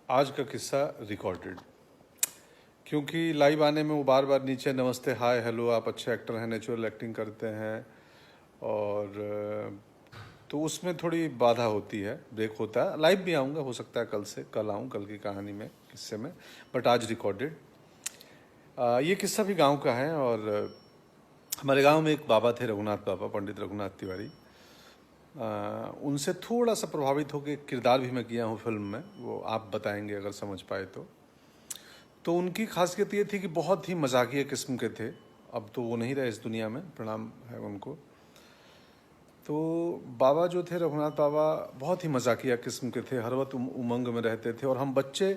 आज का किस्सा रिकॉर्डेड, क्योंकि लाइव आने में वो बार बार नीचे नमस्ते हाय हेलो आप अच्छे एक्टर हैं, नेचुरल एक्टिंग करते हैं, और तो उसमें थोड़ी बाधा होती है, ब्रेक होता है। लाइव भी आऊँगा, हो सकता है कल आऊँ, कल की कहानी में किस्से में, बट आज रिकॉर्डेड। ये किस्सा भी गांव का है। और हमारे गांव में एक बाबा थे, रघुनाथ बाबा, पंडित रघुनाथ तिवारी। उनसे थोड़ा सा प्रभावित होकर किरदार भी मैं किया हूँ फिल्म में, वो आप बताएंगे अगर समझ पाए तो उनकी खासियत ये थी कि बहुत ही मजाकिया किस्म के थे। अब तो वो नहीं रहे इस दुनिया में, प्रणाम है उनको। तो बाबा जो थे, रघुनाथ बाबा, बहुत ही मजाकिया किस्म के थे, हर वक्त उमंग में रहते थे। और हम बच्चे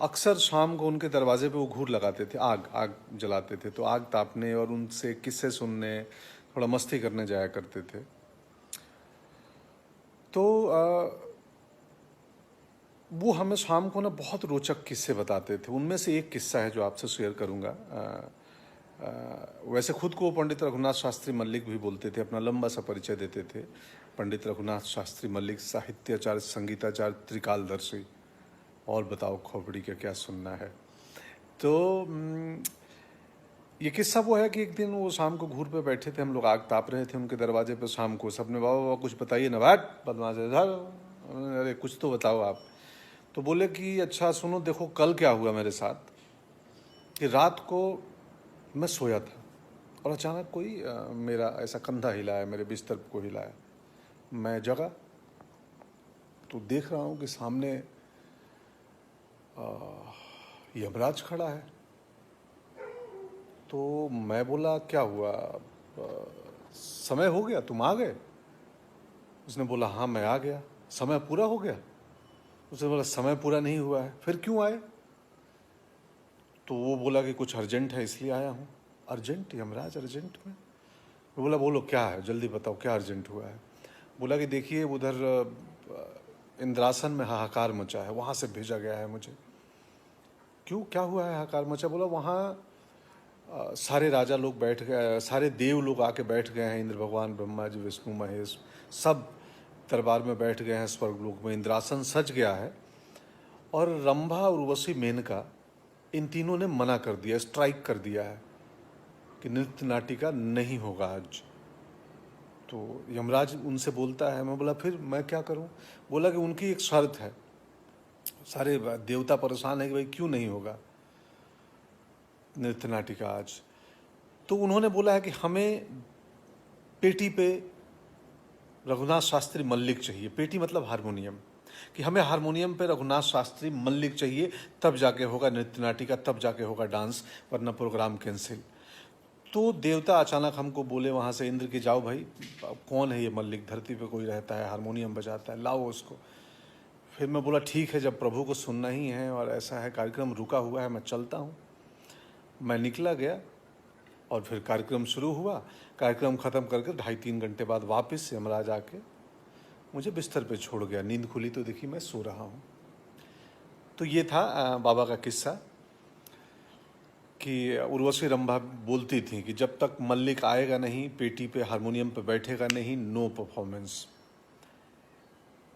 अक्सर शाम को उनके दरवाजे पे वो घूर लगाते थे, आग जलाते थे, तो आग तापने और उनसे किस्से सुनने, थोड़ा मस्ती करने जाया करते थे। तो वो हमें शाम को ना बहुत रोचक किस्से बताते थे। उनमें से एक किस्सा है जो आपसे शेयर करूंगा। वैसे खुद को पंडित रघुनाथ शास्त्री मल्लिक भी बोलते थे, अपना लंबा सा परिचय देते थे। पंडित रघुनाथ शास्त्री मल्लिक, साहित्याचार्य, संगीताचार्य, त्रिकालदर्शी। और बताओ खोपड़ी का क्या सुनना है। तो ये किस्सा वो है कि एक दिन वो शाम को घूर पे बैठे थे, हम लोग आग ताप रहे थे उनके दरवाजे पे शाम को। सबने बाबा बाबा कुछ बताइए ना, बैठ बदमाश, अरे कुछ तो बताओ आप। तो बोले कि अच्छा सुनो, देखो कल क्या हुआ मेरे साथ कि रात को मैं सोया था और अचानक कोई मेरा ऐसा कंधा हिलाया, मेरे बिस्तर को हिलाया। मैं जगा तो देख रहा हूँ कि सामने यमराज खड़ा है। तो मैं बोला क्या हुआ, समय हो गया, तुम आ गए? उसने बोला हाँ मैं आ गया। समय पूरा हो गया? उसने बोला समय पूरा नहीं हुआ है। फिर क्यों आए? तो वो बोला कि कुछ अर्जेंट है इसलिए आया हूँ। अर्जेंट? यमराज अर्जेंट में? मैं बोला बोलो क्या है, जल्दी बताओ क्या अर्जेंट हुआ है। बोला कि देखिए उधर इंद्रासन में हाहाकार मचा है, वहाँ से भेजा गया है मुझे। क्यों, क्या हुआ है हाहाकार मचा? बोला वहाँ सारे राजा लोग बैठ गए, सारे देव लोग आके बैठ गए हैं, इंद्र भगवान, ब्रह्मा जी, विष्णु, महेश, सब दरबार में बैठ गए हैं स्वर्गलोक में, इंद्रासन सज गया है। और रंभा, उर्वशी, मेनका, इन तीनों ने मना कर दिया, स्ट्राइक कर दिया है कि नृत्य नाटिका नहीं होगा आज। तो यमराज उनसे बोलता है। मैं बोला फिर मैं क्या करूं? बोला कि उनकी एक शर्त है। सारे देवता परेशान है कि भाई क्यों नहीं होगा नृत्य नाटिका आज। तो उन्होंने बोला है कि हमें पेटी पे रघुनाथ शास्त्री मल्लिक चाहिए। पेटी मतलब हारमोनियम, कि हमें हारमोनियम पे रघुनाथ शास्त्री मल्लिक चाहिए, तब जाके होगा नृत्य नाटिका, तब जाके होगा डांस, वरना प्रोग्राम कैंसिल। तो देवता अचानक हमको बोले वहाँ से, इंद्र की जाओ भाई, कौन है ये मल्लिक, धरती पे कोई रहता है हारमोनियम बजाता है, लाओ उसको। फिर मैं बोला ठीक है, जब प्रभु को सुनना ही है और ऐसा है, कार्यक्रम रुका हुआ है, मैं चलता हूँ। मैं निकला गया और फिर कार्यक्रम शुरू हुआ। कार्यक्रम ख़त्म करके 2.5-3 घंटे बाद वापस यमराज आके मुझे बिस्तर पे छोड़ गया। नींद खुली तो देखी मैं सो रहा हूँ। तो ये था बाबा का किस्सा कि उर्वशी रंभा बोलती थी कि जब तक मल्लिक आएगा नहीं, पेटी पे हारमोनियम पे बैठेगा नहीं, नो परफॉर्मेंस।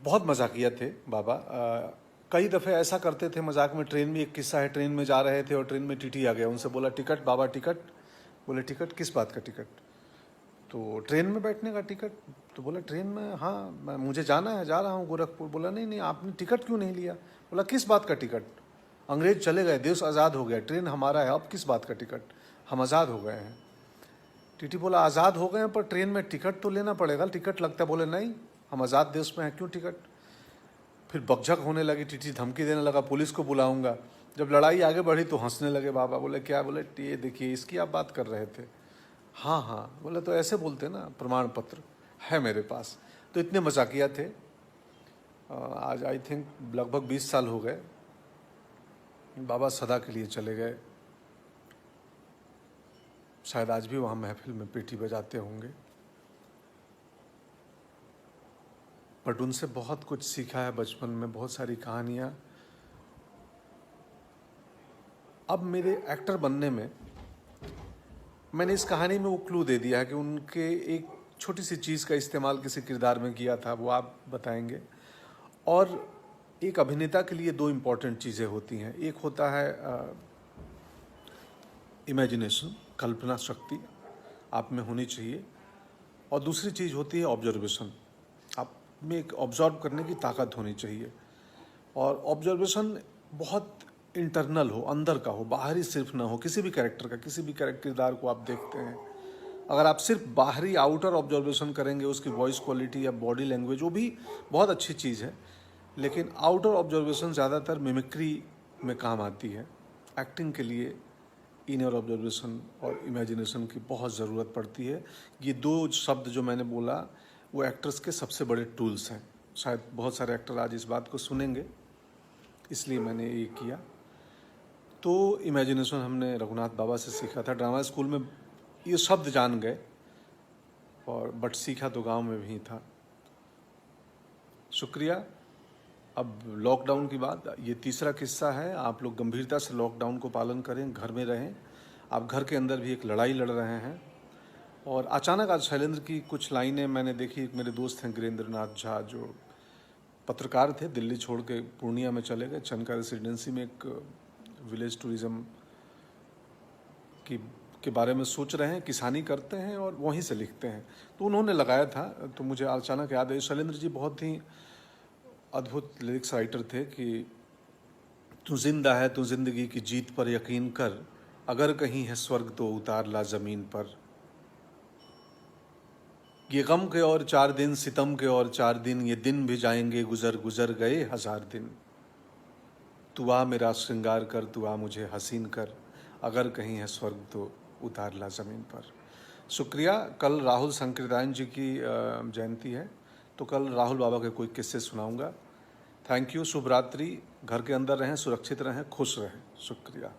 बहुत मजाकिया थे बाबा। कई दफ़े ऐसा करते थे मजाक में। ट्रेन में एक किस्सा है, ट्रेन में जा रहे थे और ट्रेन में टीटी आ गया। उनसे बोला टिकट बाबा, टिकट। बोले टिकट? किस बात का टिकट? तो ट्रेन में बैठने का टिकट। तो बोला ट्रेन में, हाँ मुझे जाना है, जा रहा हूँ गोरखपुर। बोला नहीं नहीं, आपने टिकट क्यों नहीं लिया? बोला किस बात का टिकट? अंग्रेज चले गए, देश आज़ाद हो गया, ट्रेन हमारा है, अब किस बात का टिकट, हम आज़ाद हो गए हैं। टीटी बोला आज़ाद हो गए हैं पर ट्रेन में टिकट तो लेना पड़ेगा, टिकट लगता है। बोले नहीं, हम आज़ाद देश में हैं, क्यों टिकट? फिर बकझक होने लगी, टीटी धमकी देने लगा पुलिस को बुलाऊंगा। जब लड़ाई आगे बढ़ी तो हंसने लगे बाबा। बोले क्या? बोले ये देखिए इसकी आप बात कर रहे थे। हाँ हाँ। बोले तो ऐसे बोलते ना, प्रमाण पत्र है मेरे पास। तो इतने मजाकिया थे। आज आई थिंक लगभग 20 साल हो गए। बाबा सदा के लिए चले गए। शायद आज भी वहाँ महफिल में पेटी बजाते होंगे। बट उनसे बहुत कुछ सीखा है बचपन में, बहुत सारी कहानियाँ। अब मेरे एक्टर बनने में मैंने इस कहानी में वो क्लू दे दिया है कि उनके एक छोटी सी चीज़ का इस्तेमाल किसी किरदार में किया था, वो आप बताएंगे। और एक अभिनेता के लिए दो इम्पॉर्टेंट चीज़ें होती हैं। एक होता है इमेजिनेशन, कल्पना शक्ति आप में होनी चाहिए, और दूसरी चीज़ होती है ऑब्जर्वेशन। आप में एक ऑब्जर्व करने की ताकत होनी चाहिए, और ऑब्जर्वेशन बहुत इंटरनल हो, अंदर का हो, बाहरी सिर्फ ना हो। किसी भी कैरेक्टर का, किसी भी कैरेक्टर किरदार को आप देखते हैं, अगर आप सिर्फ बाहरी आउटर ऑब्जर्वेशन करेंगे, उसकी वॉइस क्वालिटी या बॉडी लैंग्वेज, वो भी बहुत अच्छी चीज़ है, लेकिन आउटर ऑब्जर्वेशन ज़्यादातर मिमिक्री में काम आती है। एक्टिंग के लिए इनर ऑब्जर्वेशन और इमेजिनेशन की बहुत ज़रूरत पड़ती है। ये दो शब्द जो मैंने बोला वो एक्टर्स के सबसे बड़े टूल्स हैं। शायद बहुत सारे एक्टर आज इस बात को सुनेंगे, इसलिए मैंने ये किया। तो इमेजिनेशन हमने रघुनाथ बाबा से सीखा था। ड्रामा स्कूल में ये शब्द जान गए, और बट सीखा तो गांव में भी था। शुक्रिया। अब लॉकडाउन की बात, ये तीसरा किस्सा है। आप लोग गंभीरता से लॉकडाउन को पालन करें, घर में रहें। आप घर के अंदर भी एक लड़ाई लड़ रहे हैं। और अचानक आज शैलेंद्र की कुछ लाइनें मैंने देखी। एक मेरे दोस्त हैं गिरीन्द्र नाथ झा, जो पत्रकार थे, दिल्ली छोड़ के पूर्णिया में चले गए। चनका रेसिडेंसी में एक विलेज टूरिज्म के बारे में सोच रहे हैं, किसानी करते हैं और वहीं से लिखते हैं। तो उन्होंने लगाया था, तो मुझे अचानक याद है। शैलेंद्र जी बहुत ही अद्भुत लिरिक्स राइटर थे कि तू जिंदा है, तू जिंदगी की जीत पर यकीन कर, अगर कहीं है स्वर्ग तो उतार ला जमीन पर। ये गम के और 4 दिन, सितम के और 4 दिन, ये दिन भी जाएंगे गुजर, गुजर गए 1000 दिन। तू आ मेरा श्रृंगार कर, तू आ मुझे हसीन कर, अगर कहीं है स्वर्ग तो उतार ला जमीन पर। शुक्रिया। कल राहुल संकीर्तन जी की जयंती है, तो कल राहुल बाबा के कोई किस्से सुनाऊंगा। Thank you. शुभ रात्रि। घर के अंदर रहें, सुरक्षित रहें, खुश रहें। शुक्रिया।